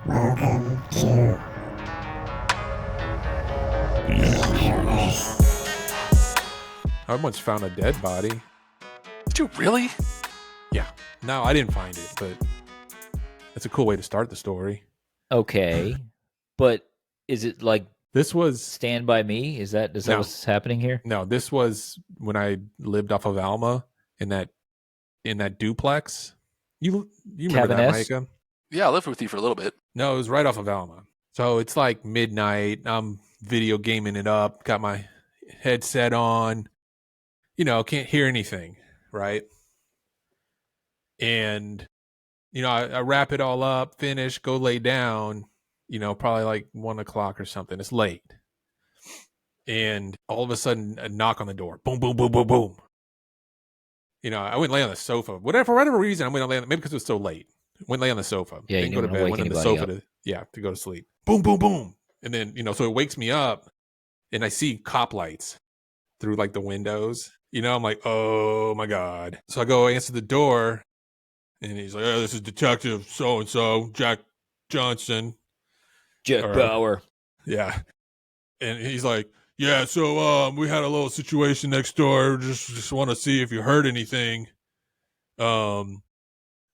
Welcome to I once found a dead body. Did you really? Yeah. No, I didn't find it, but it's a cool way to start the story. Okay, but is it like This was Stand By Me? Is that No. what's happening here? no, this was when I lived off of Alma in that duplex. You remember that, Cabin-esque? Micah? Yeah, I lived with you for a little bit. No, it was right off of Alma. So it's like midnight. I'm video gaming it up, got my headset on. Can't hear anything, right? And I wrap it all up, finish, go lay down, probably like 1:00 or something. It's late. And all of a sudden, a knock on the door. Boom, boom, boom, boom, boom. I went and lay on the sofa. For whatever reason, I went and lay on maybe because it was so late. Went and lay on the sofa. Yeah, Didn't you go to didn't bed. wake Went on the anybody sofa to go to sleep. Boom, boom, boom. And then, so it wakes me up and I see cop lights through like the windows. I'm like, oh my God. So I go answer the door and he's like, oh, this is Detective so-and-so, Jack Johnson. Jack Bauer. Yeah. And he's like, yeah, so we had a little situation next door. Just want to see if you heard anything.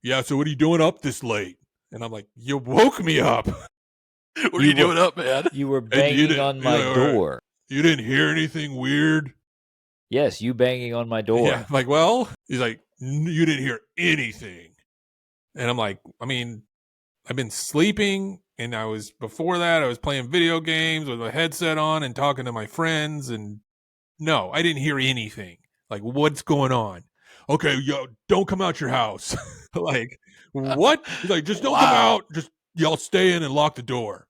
Yeah, so what are you doing up this late? And I'm like, you woke me up. What are you doing up, man? You were Hey, you banging didn't- on my yeah, all right. door. You didn't hear anything weird? Yes, you banging on my door. Yeah. Like, well, he's like, you didn't hear anything. And I'm like, I've been sleeping. And before that, I was playing video games with a headset on and talking to my friends. And no, I didn't hear anything. Like, what's going on? Okay, yo, don't come out your house. Like, what? He's like, just don't come Wow. out. Just y'all stay in and lock the door.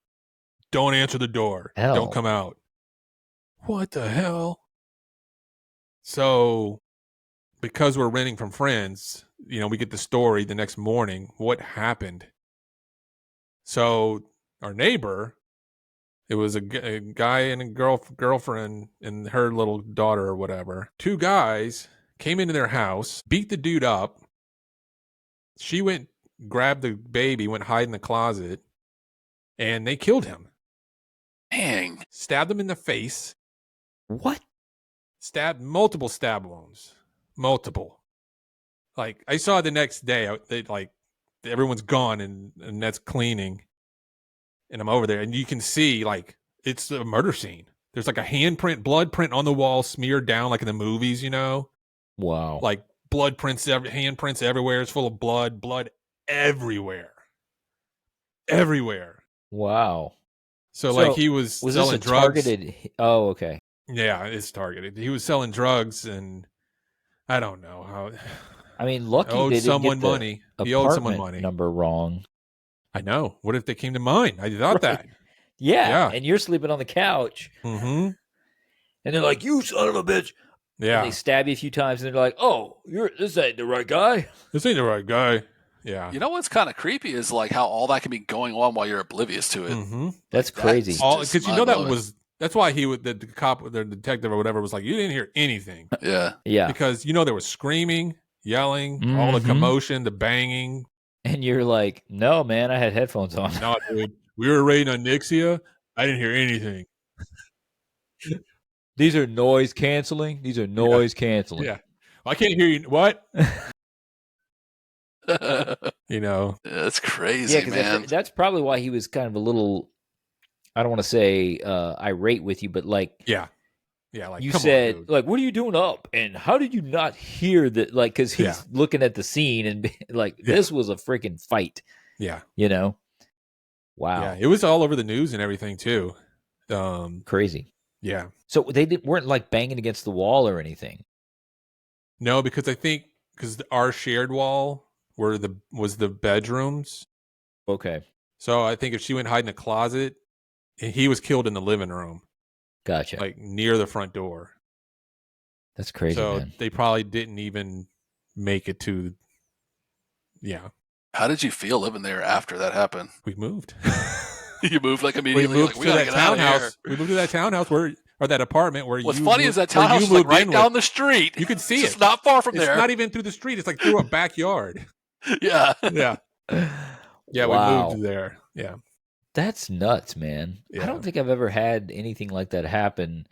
Don't answer the door. Hell. Don't come out. What the hell? So, because we're renting from friends, we get the story the next morning. What happened? So, our neighbor, it was a guy and a girlfriend and her little daughter or whatever. Two guys came into their house, beat the dude up. She went, grabbed the baby, went hide in the closet, and they killed him. Dang. Stabbed him in the face. What? Multiple stab wounds. Multiple. Like, I saw the next day, everyone's gone and that's cleaning. And I'm over there and you can see, like, it's a murder scene. There's like a blood print on the wall smeared down like in the movies, Wow. like blood prints, handprints everywhere. It's full of blood everywhere. Everywhere. Wow. So like he was selling this a drugs. targeted? Oh, okay. Yeah, it's targeted. He was selling drugs and I don't know how. I mean, lucky owed they didn't someone get the money. He owed someone apartment money. number wrong. I know. What if they came to mine? I thought that. Yeah, Yeah. and you're sleeping on the couch, Mm-hmm. and they're like, "You son of a bitch!" Yeah. And they stab you a few times, and they're like, "Oh, this ain't the right guy." This ain't the right guy. Yeah. You know what's kind of creepy is like how all that can be going on while you're oblivious to it. Mm-hmm. That's That's crazy. just Because mind-blowing. that's why the cop, the detective or whatever was like, you didn't hear anything. Yeah. Yeah, Because, there was screaming, yelling, all the Mhm. commotion, the banging. and you're like, "No, man, I had headphones on." No, dude. We were raiding on Nixia. I didn't hear anything. These are noise canceling. These are noise canceling. Yeah. I can't hear you. What? That's crazy, Yeah, because man. that's probably why he was kind of a little. I don't want to say irate with you, but like Yeah. Yeah. Like, you come said, on, dude. like, what are you doing up? And how did you not hear that? Like, because he's Yeah. looking at the scene and like, Yeah. this was a freaking fight, Yeah. Wow. Yeah. It was all over the news and everything, too. Crazy. Yeah. So they weren't like banging against the wall or anything. No, because I think our shared wall was the bedrooms. Okay. So I think if she went hide in a closet, and he was killed in the living room, Gotcha. like near the front door. That's crazy, So man. they probably didn't even make it to. Yeah, How did you feel living there after that happened? we moved. You moved like we immediately. moved like, we to gotta that get out of here. townhouse. We moved to that townhouse or that apartment where What's you. funny moved, is that where you townhouse is like moved right in down with. the street. You could see It's it. just not far from It's there. not even through the street. It's like through a backyard. Yeah. Yeah. Yeah, Wow. we moved there. Yeah. That's nuts, man. I Yeah. don't think I've ever had anything like that happen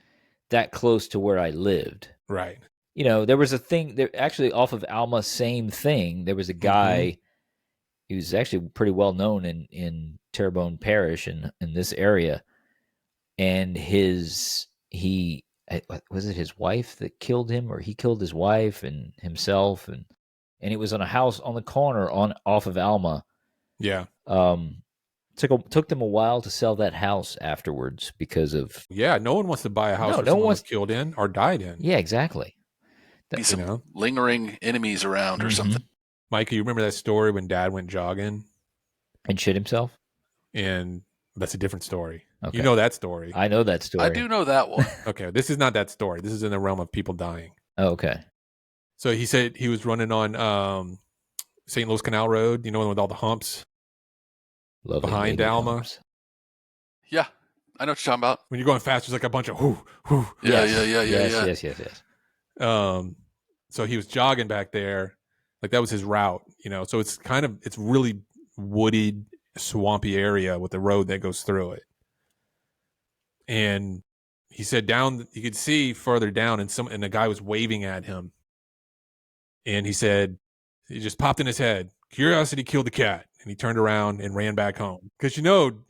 that close to where I lived. Right. You know, there was a thing there actually off of Alma, same thing. There was a guy, he was actually pretty well known in Terrebonne Parish in this area. And he was it his wife that killed him, or he killed his wife and himself, and it was on a house on the corner on off of Alma. Yeah. Took them a while to sell that house afterwards because of Yeah. No one wants to buy a house No, where no one someone was wants- killed in or died in. yeah, exactly. Be You some know? lingering enemies around or something. Micah, you remember that story when Dad went jogging? And shit himself. And that's a different story. Okay. You know that story. I know that story. I do know that one. Okay. This is not that story. This is in the realm of people dying. Oh, okay. So he said he was running on St. Louis Canal Road, you know, with all the humps Lovely behind lady Alma. humps. Yeah, I know what you're talking about. When you're going fast, there's like a bunch of whoo, whoo. Yeah, Yes. So he was jogging back there, like that was his route, you know. So it's really wooded, swampy area with a road that goes through it. And he said down, you could see further down, and the guy was waving at him. And he said, he just popped in his head, curiosity killed the cat. And he turned around and ran back home. Because you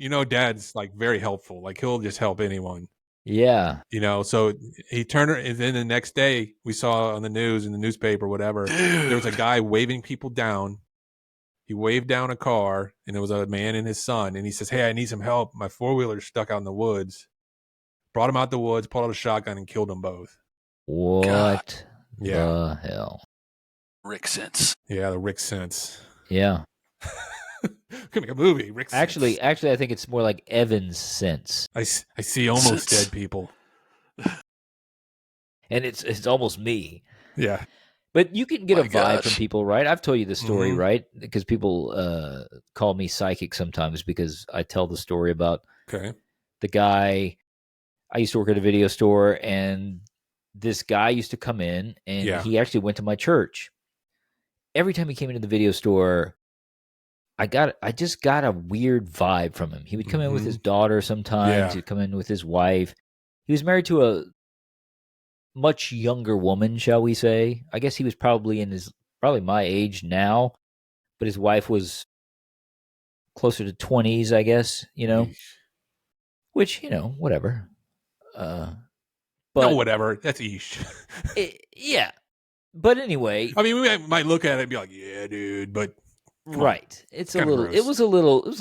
know, Dad's like very helpful. Like he'll just help anyone. Yeah. You know, so he turned, and then the next day we saw on the news, in the newspaper, whatever, there was a guy waving people down. He waved down a car, and there was a man and his son. And he says, "Hey, I need some help. My 4-wheeler's stuck out in the woods." Brought him out the woods, pulled out a shotgun, and killed them both. What God. the hell? Recounts. Yeah, the Rick sense. Yeah. Could make a movie. Rick sense. Actually, I think it's more like Evansense. I see almost dead people. And it's almost me. Yeah. But you can get My a vibe gosh. from people, right? I've told you the story, Mhm. right? Because people call me psychic sometimes because I tell the story about Okay. the guy. I used to work at a video store, and this guy used to come in, and Yeah. he actually went to my church. Every time he came into the video store, I just got a weird vibe from him. He would come in with his daughter sometimes. Yeah. He'd come in with his wife. He was married to a much younger woman, shall we say. I guess he was probably probably my age now, but his wife was closer to 20s, I guess, you know, Yeesh. which, you know, whatever. But No, whatever. That's Ish. yeah. But anyway, I mean, we might look at it and be like, "Yeah, dude," but come on. right. It's a Kinda little gross. it was a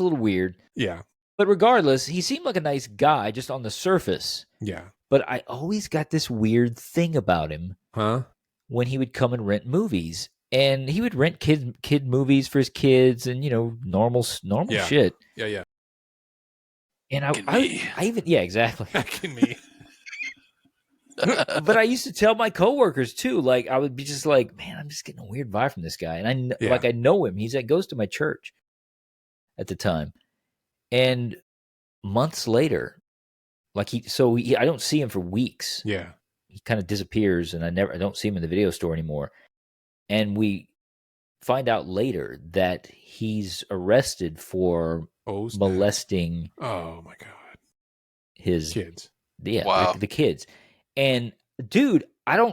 little weird. Yeah, But regardless, he seemed like a nice guy just on the surface. yeah, But I always got this weird thing about him huh? when he would come and rent movies. And he would rent kid movies for his kids and, you know, normal Yeah. shit. Yeah. And Fucking me. I even, yeah, exactly. Back in me. But I used to tell my coworkers too, like I would be just like, man, I'm just getting a weird vibe from this guy. And Yeah. I know him. He's goes to my church at the time. And months later, like I don't see him for weeks. Yeah. He kind of disappears, and I don't see him in the video store anymore. And we find out later that he's arrested for Oh, snap. molesting Oh my god. his Kids. Wow. the kids. And dude, I'm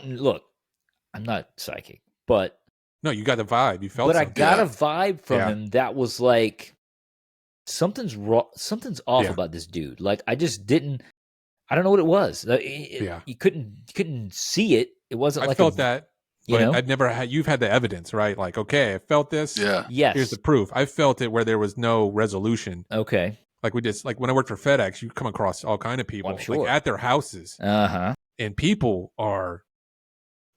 not psychic, but No, you got the vibe. You felt I something. got Yeah. a vibe from Yeah. him that was like something's wrong, something's off Yeah. about this dude. Like I don't know what it was. Yeah. You couldn't see it. It wasn't I like felt that, you but know? I'd never had. You've had the evidence, right? Like, okay, I felt this. Yeah. Yes. Here's the proof. I felt it where there was no resolution. Okay. Like when I worked for FedEx, you come across all kind of people, I'm sure. like at their houses, Uh-huh. and people are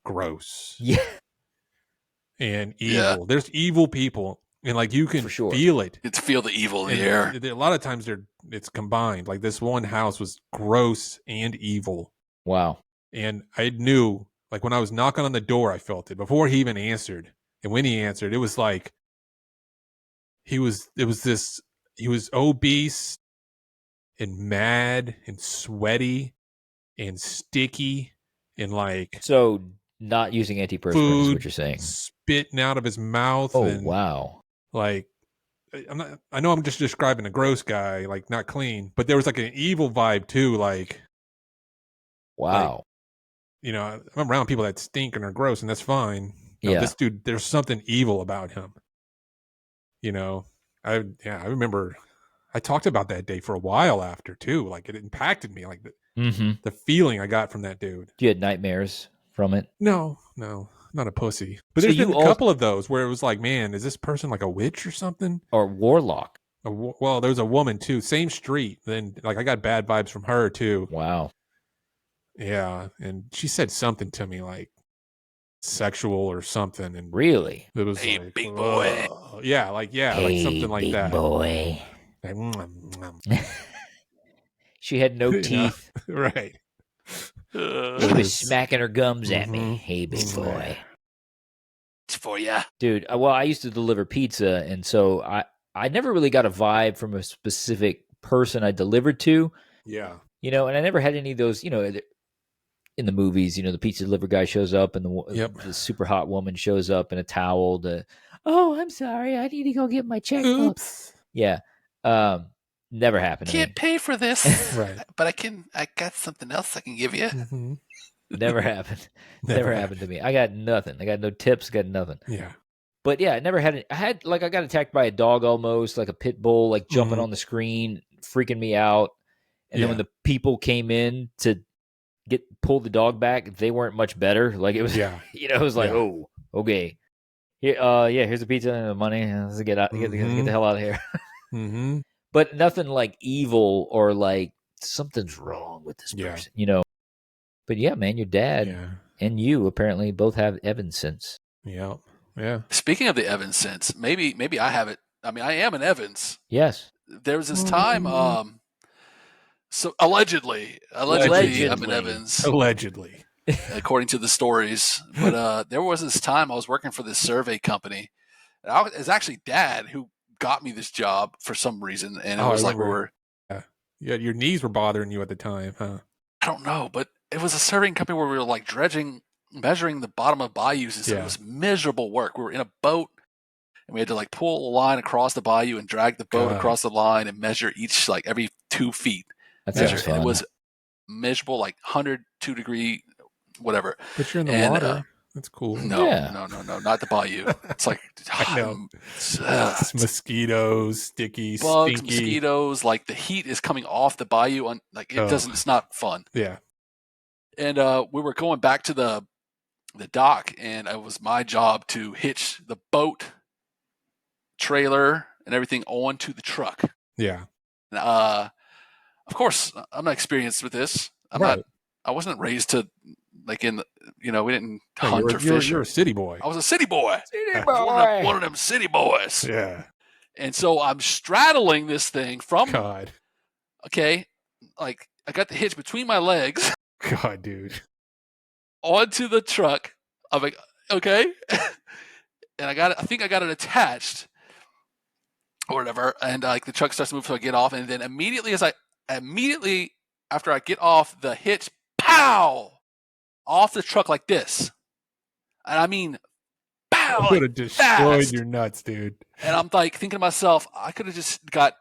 gross Yeah. and evil. Yeah. There's evil people, and like you can For sure. feel it. You get to feel the evil in And the air. a lot of times it's combined. Like this one house was gross and evil, Wow. and I knew, like when I was knocking on the door, I felt it before he even answered. And when he answered, it was like he was obese and mad and sweaty and sticky and like So not using antiperspirant is food what you're saying. spitting out of his mouth. Oh, and wow. like I know I'm just describing a gross guy, like not clean, but there was like an evil vibe too. Like, Wow. I'm around people that stink and are gross, and that's fine. No, Yeah. this dude, there's something evil about him. I remember I talked about that day for a while after too. Like it impacted me, like the feeling I got from that dude. You had nightmares from it? No, not a pussy. But So there's been you a couple of those where it was like, man, is this person like a witch or something? Or warlock? Well, there's a woman too, same street. Then like I got bad vibes from her too. Wow. Yeah, and she said something to me like sexual or something, and Really? it was Hey, like, big boy. yeah, like something like big that. Boy. Like, She had no teeth. Right. She was smacking her gums at me. Mhm. Hey, big boy. It's for ya. Dude, well, I used to deliver pizza, and so I never really got a vibe from a specific person I delivered to, Yeah. and I never had any of those, in the movies, the pizza delivery guy shows up and the super hot woman shows up in a towel oh, I'm sorry, I need to go get my checkbook. Oops. Yeah. Never happened to me. Can't pay for this, Right. but I got something else I can give you. Mm-hmm. Never happened. Never happened to me. I got nothing. I got no tips, got nothing. Yeah. But yeah, I never had it. I got attacked by a dog almost, like a pit bull, like jumping on the screen, freaking me out. And then when the people came in to pull the dog back, they weren't much better. Like it was, it was like, oh, okay. Here, here's the pizza and the money. Let's get out, get the hell out of here. Mm-hmm. But nothing like evil or like something's wrong with this person, But yeah, man, your dad and you apparently both have Evansense. Yeah. Yeah. Speaking of the Evansense, maybe I have it. I mean, I am an Evans. Yes. There was this time, so allegedly I'm an Evans. Allegedly. According to the stories. But there was this time I was working for this survey company. And it was actually Dad who got me this job for some reason. And it was like your knees were bothering you at the time, huh? I don't know, but it was a surveying company where we were like measuring the bottom of bayous. And so it was miserable work. We were in a boat and we had to like pull a line across the bayou and drag the boat across the line and measure each like every 2 feet. That sounds fun. And it was miserable, like 102 degree, whatever. But you're in the water. That's cool. No, not the bayou. It's like I know. It's mosquitoes, sticky, bugs, stinky. mosquitoes. Like the heat is coming off the bayou. It's not fun. Yeah. And we were going back to the dock, and it was my job to hitch the boat, trailer, and everything onto the truck. Yeah. And, of course, I'm not experienced with this. I wasn't raised to like in the, we didn't hunt or fish. You're a city boy. I was a city boy. One of them city boys. Yeah. And so I'm straddling this thing from God. Okay, like I got the hitch between my legs. God, dude. Onto the truck. I'm like, okay. And I think I got it attached or whatever. And like the truck starts to move, so I get off. And then immediately after I get off the hitch, pow! Off the truck like this. And I mean, pow! Would have destroyed your nuts, dude. And I'm like thinking to myself, I could have just got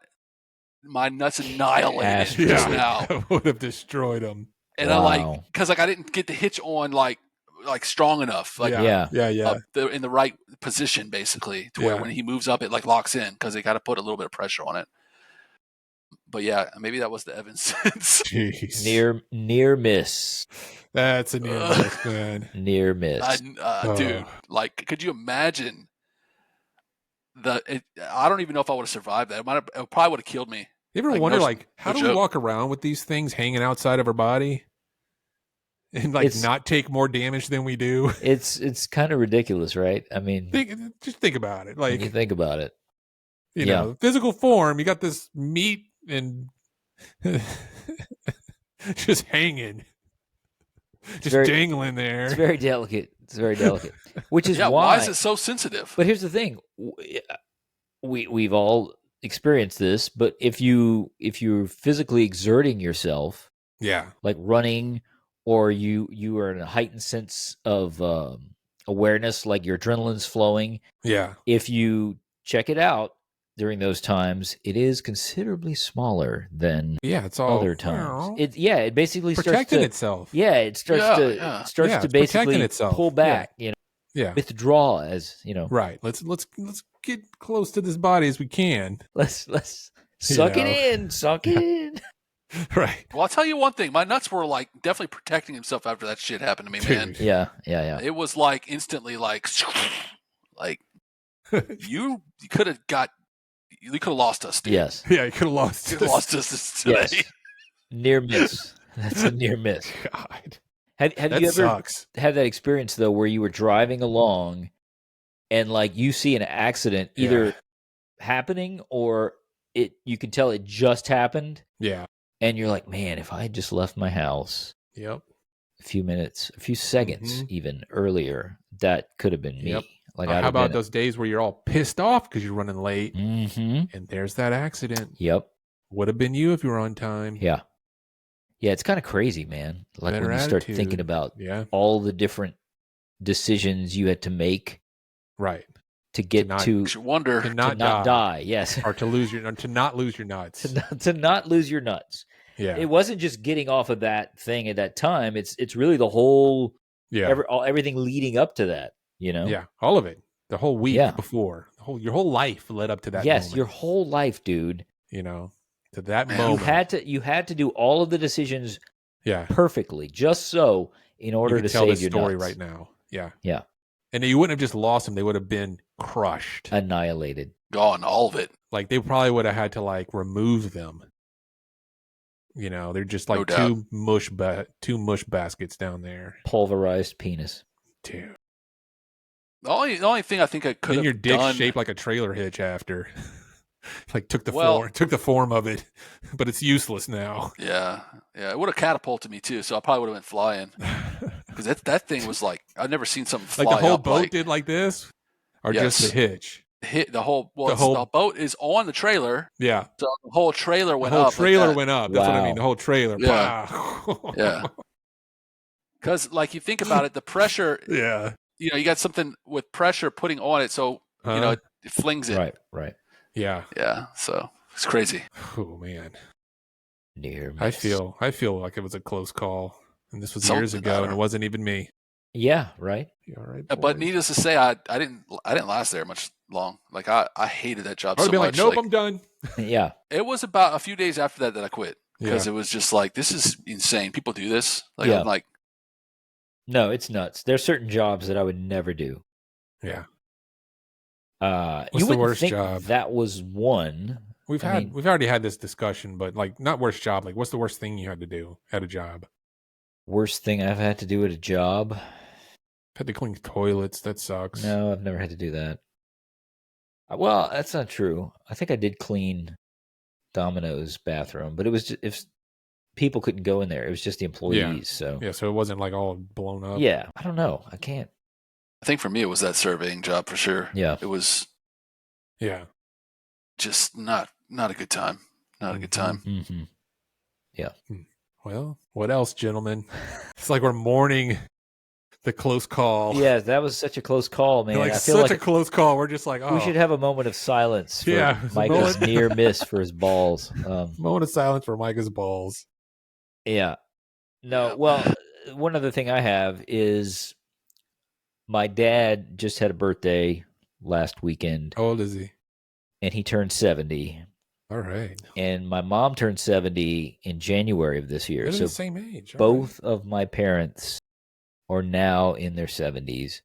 my nuts annihilated just now. I would have destroyed them. And I'm because I didn't get the hitch on like strong enough, in the right position, basically, to where when he moves up, it like locks in because they got to put a little bit of pressure on it. But yeah, maybe that was the Evansense. Jeez. Near miss. That's a near miss, man. Near miss, dude. Like, could you imagine? I don't even know if I would have survived that. It probably would have killed me. You ever wonder, how do we walk around with these things hanging outside of our body and not take more damage than we do? It's kind of ridiculous, right? I mean, just think about it. Like, when you think about it, you know, physical form. You got this meat and just hanging, dangling there. It's very delicate. Which is why is it so sensitive? But here's the thing: we've all experienced this. But if you're physically exerting yourself, like running, or you are in a heightened sense of awareness, like your adrenaline's flowing. Yeah. If you check it out, during those times, it is considerably smaller than it's all other times. It basically protecting starts to, itself. Yeah, it starts to Yeah, it's protecting basically itself. pull back, withdraw, as Right. Let's get close to this body as we can. Let's suck it in, it in. Right. Well, I'll tell you one thing. My nuts were like definitely protecting himself after that shit happened to me, man. Yeah. It was like instantly like you could have lost us, dude. Yes. Yeah, you could have lost. You could have lost us today. Yes. Near miss. That's a near miss. God. Have That you ever sucks. had that experience though, where you were driving along and like you see an accident either happening or you can tell it just happened? Yeah. And you're like, man, if I had just left my house Yep. a few seconds even earlier, that could have been me. Yep. Like, how about those days where you're all pissed off because you're running late, and there's that accident? Yep. Would have been you if you were on time. Yeah. Yeah, it's kind of crazy, man. Like Better when you start attitude. thinking about Yeah. all the different decisions you had to make, Right, to get to wonder to to not die. Yes, or to not lose your nuts. to not lose your nuts. Yeah, It wasn't just getting off of that thing at that time. It's really the whole everything leading up to that. Yeah, all of it. The whole week before, your whole life led up to that. Yes, moment, your whole life, dude. To that moment. You had to do all of the decisions Yeah, perfectly, just so in order to tell save this your story nuts. right now. Yeah, Yeah, and you wouldn't have just lost them; they would have been crushed, annihilated, gone, all of it. Like they probably would have had to like remove them. They're just like two mush baskets down there. Pulverized penis. Dude. The only thing I think I could have your dick done, shaped like a trailer hitch after. Like took the form of it, but it's useless now. Yeah, it would have catapulted me too, so I probably would have went flying. Because that thing was like, I've never seen something fly like the whole up boat did like this, or just the hitch. The boat is on the trailer. Yeah, so the whole trailer went up. The whole trailer went up. That's Wow. what I mean. The whole trailer. Yeah. Because like you think about it, the pressure. Yeah. You got something with pressure putting on it, so it flings it. Right. Yeah. Yeah. So it's crazy. Oh man. Near miss. I feel like it was a close call, and this was years ago, and it wasn't even me. Yeah. Right. All right. But needless to say, I didn't last there much long. Like I hated that job so much. Like, nope, I'm done. Yeah. It was about a few days after that I quit because it was just like, this is insane. People do this. Like I'm like, no, it's nuts. There's certain jobs that I would never do. Yeah. What's the worst job? That was one. We've already had this discussion, but like not worst job. Like what's the worst thing you had to do at a job? Worst thing I've had to do at a job? Had to clean toilets. That sucks. No, I've never had to do that. Well, that's not true. I think I did clean Domino's bathroom, but it was just, if people couldn't go in there, it was just the employees. So it wasn't like all blown up. Yeah, I don't know. I can't. I think for me it was that surveying job for sure. Yeah, it was. Yeah, just not a good time. Not a good time. Mm-hmm. Yeah. Well, what else, gentlemen? It's like we're mourning the close call. Yeah, that was such a close call, man. Like I feel such like a close call. We're just like, we should have a moment of silence for Micah's near miss for his balls. Moment of silence for Micah's balls. Yeah. No, well, one other thing I have is my dad just had a birthday last weekend. How old is he? And he turned 70. All right. And my mom turned 70 in January of this year. They're so the same age. Both of my parents are now in their 70s.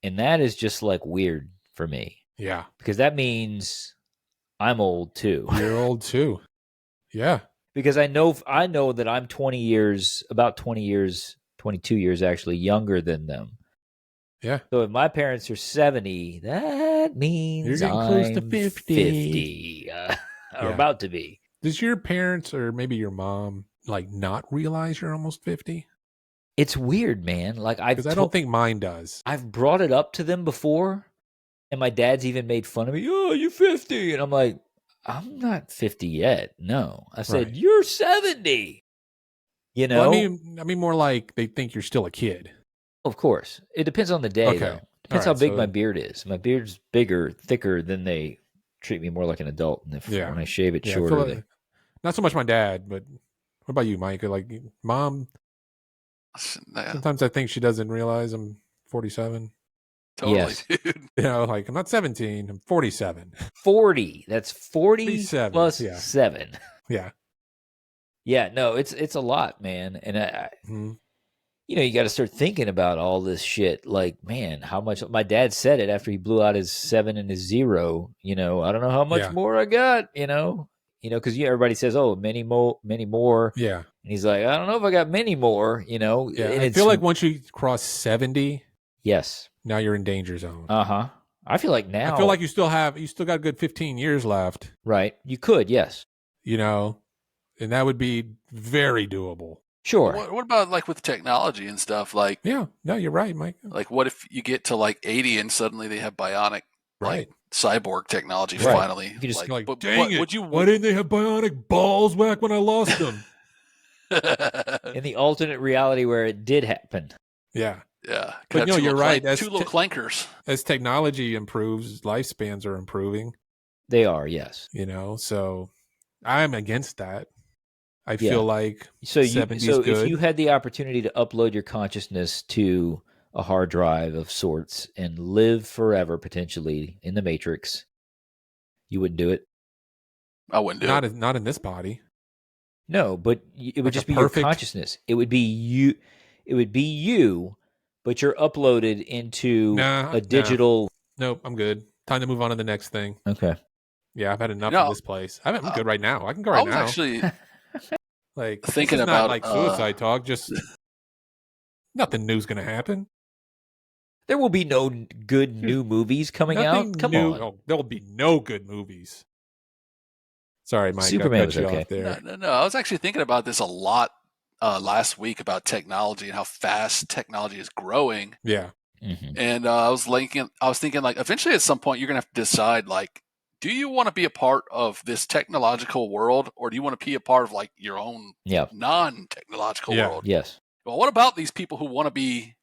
And that is just like weird for me. Yeah. Because that means I'm old too. You're old too. Yeah. Because I know that I'm 22 years actually younger than them. Yeah. So if my parents are 70, that means you're getting close to 50. Or about to be. Does your parents or maybe your mom like not realize you're almost 50? It's weird, man. Like because I don't think mine does. I've brought it up to them before, and my dad's even made fun of me. Oh, you're 50, and I'm like, I'm not 50 yet. No, I said you're 70. Well, I mean more like they think you're still a kid. Of course, it depends on the day. Okay. Though. Depends how big my beard is. My beard's bigger, thicker than they treat me more like an adult. And Yeah. when I shave it Yeah, I feel shorter, like- not so much my dad, but what about you, Micah? Like, mom, Yeah, sometimes I think she doesn't realize I'm 47. totally, Yes. dude. You know, like I'm not 17, I'm 47. 40. That's 40 47, plus yeah. 7. Yeah. Yeah, no, it's a lot, man. And Mhm. you know, you got to start thinking about all this shit. Like, man, how much? My dad said it after he blew out his 7 and his 0. You know, I don't know how much Yeah. more I got. You know, because everybody says, "Oh, many more." Yeah. And he's like, "I don't know if I got many more." You know, Yeah. and I feel like once you cross 70, yes, now you're in danger zone. I feel like now, I feel like you still got a good 15 years left, right? You could, yes, you know, and that would be very doable. sure. What about like with technology and stuff? Like, Yeah. No, you're right, Mike. like what if you get to like 80 and suddenly they have bionic, Right. like cyborg technology Right. finally? You could just- You're like, but dang what it. would you? Why didn't they have bionic balls back when I lost them? In the alternate reality where it did happen, Yeah. Yeah, But no, you're right. That's two little clankers. As technology improves, lifespans are improving, they are, yes. you know, so I'm against that. I Yeah. feel like So 70's if good. you had the opportunity to upload your consciousness to a hard drive of sorts and live forever potentially in the Matrix, you wouldn't do it. I wouldn't do it. not in this body. No, but it would Like just a be perfect- your consciousness. It would be you. It would be you, but you're uploaded into Nah, a digital. Nope, I'm good. Time to move on to the next thing. Okay. Yeah, I've had enough No, of this place. I'm good right now. I can go I right was now. actually Like thinking this is about, not like suicide talk. Just nothing new's gonna happen. There will be no good new movies coming Nothing out. Come new. on. Oh, there will be no good movies. Sorry, Mike. Superman I cut was you okay. off there. no. I was actually thinking about this a lot last week about technology and how fast technology is growing. Yeah. Mhm. And I was thinking like eventually at some point you're gonna have to decide like, do you want to be a part of this technological world or do you want to be a part of like your own Yeah. non-technological Yeah. world? Yes. Well, what about these people who want to be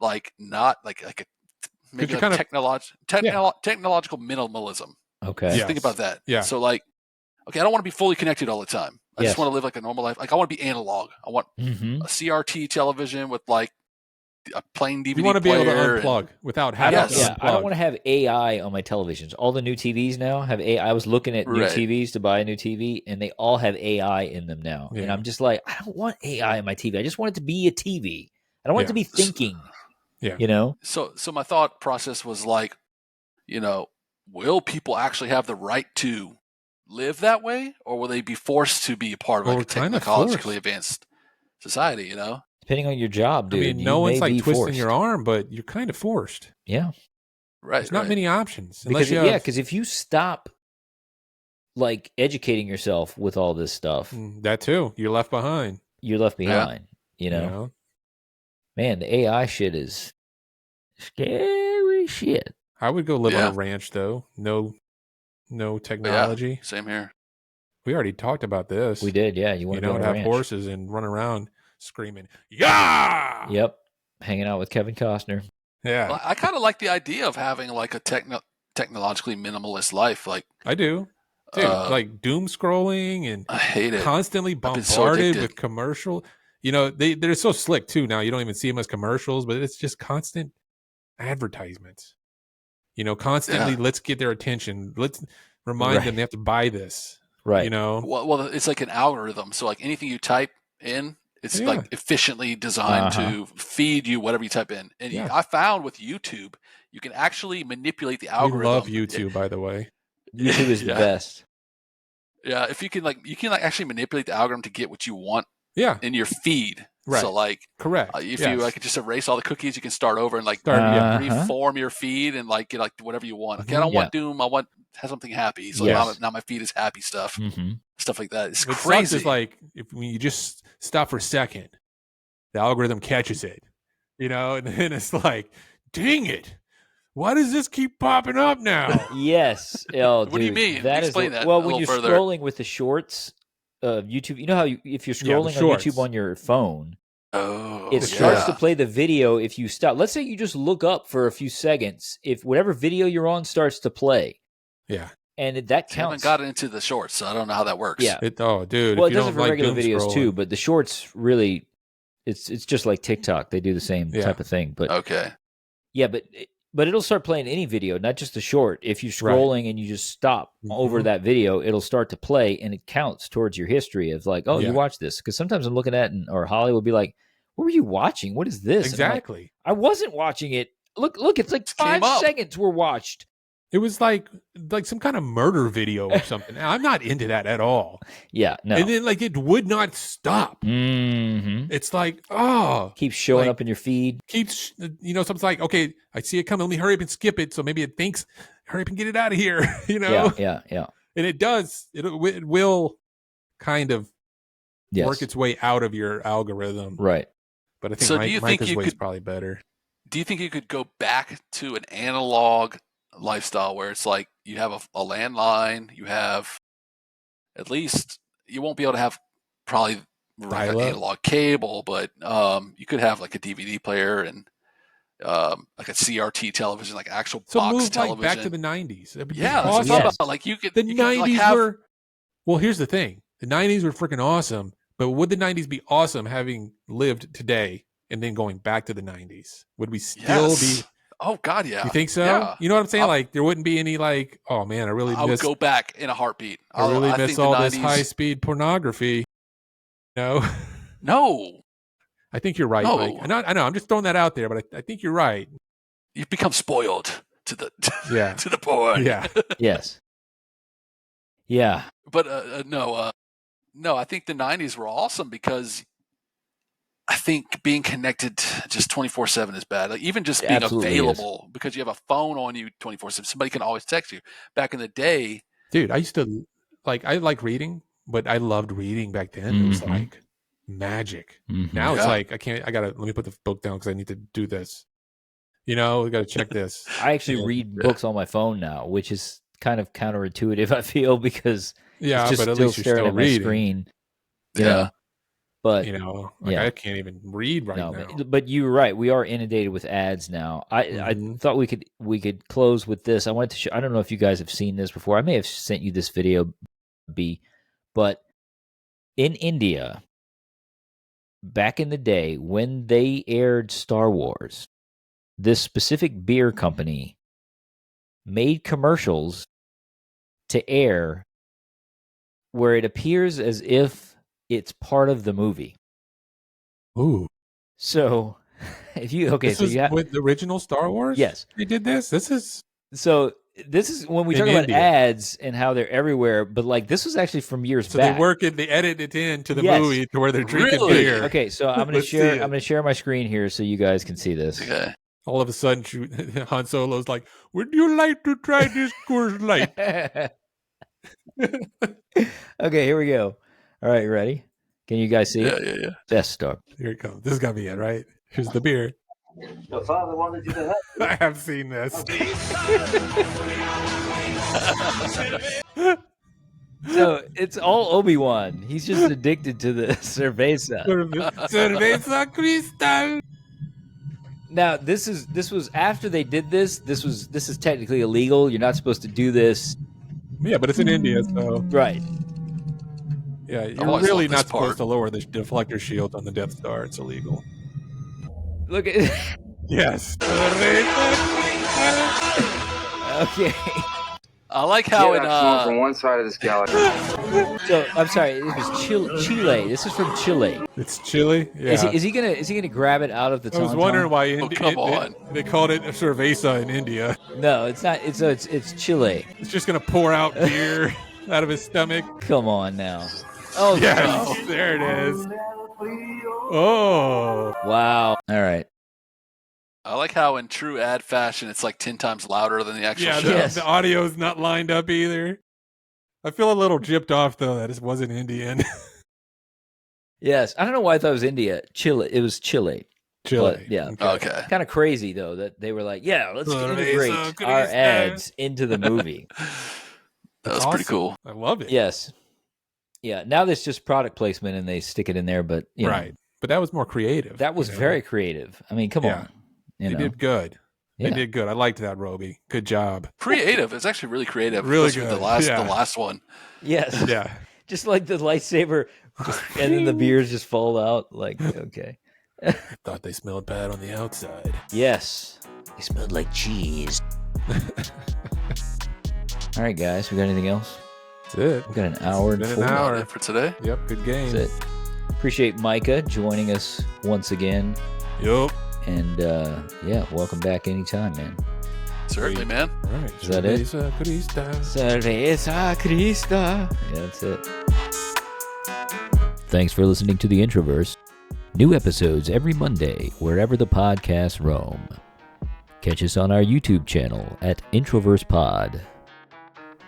like not like a maybe you're like kind of- technological minimalism? Okay. Yeah. Just think Yes. about that. Yeah. So like, okay, I don't want to be fully connected all the time. I Yes. just want to live like a normal life. Like I want to be analog. I want Mm-hmm. a CRT television with like a plain DVD You want to be able to player and- unplug without I having don't. Yes. to Yeah, unplug. I don't want to have AI on my televisions. All the new TVs now have AI. I was looking at new Right. TVs to buy a new TV, and they all have AI in them now. And Yeah. I'm just like, I don't want AI in my TV. I just want it to be a TV. I don't want it to be thinking. Yeah. You know. So my thought process was like, you know, will people actually have the right to live that way, or will they be forced to be a part of Well, like a we're kinda technologically forced. advanced society? You know, Depending on your job, I dude. mean, you no one's may like be twisting forced. your arm, but you're kind of forced. Yeah. right? There's not right. many options unless Because you have. because if you stop like educating yourself with all this stuff, That too. You're left behind. you're left behind. You know? Man, the AI shit is scary shit. I would go live on Yeah. a ranch though. No technology. Same here. We already talked about this. We did, yeah. You want You to go know, on to a have ranch? horses and run around screaming, "Yeah!" Yep. Hanging out with Kevin Costner. Yeah, Well, I kind of like the idea of having like a technologically minimalist life. Like, I do. Dude, like doom scrolling and I hate it. constantly been so bombarded addicted. with commercial. You know, they're so slick too now. You don't even see them as commercials, but it's just constant advertisements. You know, constantly Yeah. let's get their attention. Let's remind them they have to buy this. Right. You know, Well, it's like an algorithm. So like anything you type in, it's Yeah. like efficiently designed to feed you whatever you type in. And Yeah. I found with YouTube, you can actually manipulate the we algorithm. love YouTube, by the way. YouTube is the Yeah. best. Yeah, if you can actually manipulate the algorithm to get what you want Yeah, in your feed. Right. So like correct. if Yes. you like just erase all the cookies, you can start over and like Yeah. reform your feed and like get like whatever you want. Okay, I Mhm. don't want doom. I want have something happy. So Yes. now my feed is happy stuff, Mm-hmm. stuff like that. It's What sucks crazy. is like when you just stop for a second, the algorithm catches it, you know, and then it's like, dang it, why does this keep popping up now? Yes. Oh, What do you dude, mean? That is Explain that well, a when little you're further. scrolling with the shorts of YouTube, you know how if you're Yeah, the scrolling on shorts. YouTube on your phone, oh, it starts yeah. to play the video if you stop. Let's say you just look up for a few seconds. If whatever video you're on starts to play, Yeah. And that I haven't counts. gotten into the shorts, so I don't know how that works. Yeah. Dude. Well, If it you does don't it for like regular doom videos too, scrolling. but the shorts really, it's just like TikTok. They do the same type of thing. But Okay. yeah, but it'll start playing any video, not just the short. If you're Right. scrolling and you just stop over Mhm. that video, it'll start to play, and it counts towards your history of like, oh, Yeah. you watched this. Because sometimes I'm looking at it, or Holly will be like, "What were you watching? What is this?" And I'm like, Exactly. I wasn't watching it. Look, it's like Just came 5 up. seconds were watched. It was like some kind of murder video or something. I'm not into that at all. Yeah, no. And then like it would not stop. Mm-hmm. It's like, oh, Keeps showing like, up in your feed. keeps, something's like, okay, I see it coming. Let me hurry up and skip it. So maybe it thinks, hurry up and get it out of here. Yeah. And it does. It will kind of Yes. work its way out of your algorithm. Right. But I think So do you think Micah's you way is could- probably better. Do you think you could go back to an analog lifestyle where it's like you have a landline, you have at least you won't be able to have probably like an Dial-up? analog cable, but you could have like a DVD player and like a CRT television, like actual So box move television. like back to the 90s. It'd be yeah, that's what I'm awesome. talking Yes. about. Like you could The you could, 90s like, have, were, well, here's the thing. The 90s were freaking awesome, but would the 90s be awesome having lived today and then going back to the 90s? Would we still yes. be? Oh God, yeah. You think so? Yeah. You know what I'm saying? I'll- Like there wouldn't be any like, oh man, I really I would miss go back in a heartbeat. I really I miss think the all this 90s high speed pornography. No. No, I think you're right, No. Mike. I know, I'm just throwing that out there, but I think you're right. you've become spoiled to the Yeah. to the point. Yeah. Yes. Yeah. But no, I think the 90s were awesome because I think being connected just 24/7 is bad. Like even just It being absolutely available because you have a phone on you 24/7. Somebody can always text you. Back in the day, Dude, I used to I like reading, but I loved reading back then. It was Mhm. like magic. Mhm. Now it's Yeah. like let me put the book down because I need to do this. We got to check this. I actually read books on my phone now, which is kind of counterintuitive, I feel, because Yeah, it's just but at still least you're staring still at my reading. screen. you Yeah. know? But Yeah. I can't even read right now. But you're right. We are inundated with ads now. I Mhm. thought we could close with this. I wanted to show, I don't know if you guys have seen this before. I may have sent you this video, but in India, back in the day when they aired Star Wars, this specific beer company made commercials to air where it appears as if it's part of the movie. Ooh. So, if you This was with the original Star Wars? Yes. They did this? This is when we In talk about India. ads and how they're everywhere, but like this was actually from years so back. they edit it into the Yes. movie to where they're drinking Really? beer. Okay, so I'm gonna Let's see share. it. I'm gonna share my screen here so you guys can see this. Okay. All of a sudden, Han Solo's like, "Would you like to try this Coors Light?" Okay, here we go. All right, ready? Can you guys see it? Yeah. Death Star. Here it comes. This is gonna be it, right? Here's the beer. Your father wanted you to have I have seen this. So it's all Obi-Wan. He's just addicted to the cerveza. Cerveza Cristal. Now this was after they did this. This is technically illegal. You're not supposed to do this. Yeah, but it's in India, so Right. yeah, you're always really loved this not supposed part. to lower the deflector shield on the Death Star. It's illegal. Look at Yes. Okay. I like how Get in out smoke from one side of this galaxy. So I'm sorry, it was Chile. This is from Chile. It's chili. Yeah. Is he gonna grab it out of the I was tauntaun? wondering why come on. they called it cerveza in India. No, it's not. It's Chile. It's just gonna pour out beer out of his stomach. Come on now. Oh Yes, there it is. Oh, wow. All right. I like how in true ad fashion it's like 10 times louder than the actual yeah. show. Yes. The audio's not lined up either. I feel a little gypped off though that it wasn't Indian. Yes. I don't know why I thought it was India. Chile. It was Chile. Chili. But, yeah. Okay. Kind of crazy though that they were like, yeah, let's Cerveza integrate our Cristal. ads into the movie. That was pretty cool. I love it. Yes. Yeah. Now there's just product placement and they stick it in there, but you know, Right. But that was more creative. that was you know? very creative. I mean, come Yeah. on. They You know. did good. They Yeah. did good. I liked that, Robi. Good job. Creative. It's actually really creative. Really especially good. The last, Yeah. the last one. Yes. Yeah. Just like the lightsaber, and then the beers just fall out. Like, okay. Thought they smelled bad on the outside. Yes. They smelled like cheese. All right, guys. We got anything else? That's it. We got an hour and Been an 40. hour. About it for today. Yep, good game. That's it. Appreciate Micah joining us once again. Yup. And yeah, welcome back anytime, man. Certainly, man. All right. Is that it? Cerveza Crista. Cerveza Crista. Yeah, that's it. Thanks for listening to The Introverse. New episodes every Monday, wherever the podcasts roam. Catch us on our YouTube channel at Introverse Pod.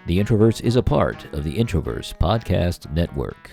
The Introverse is a part of the Introverse Podcast Network.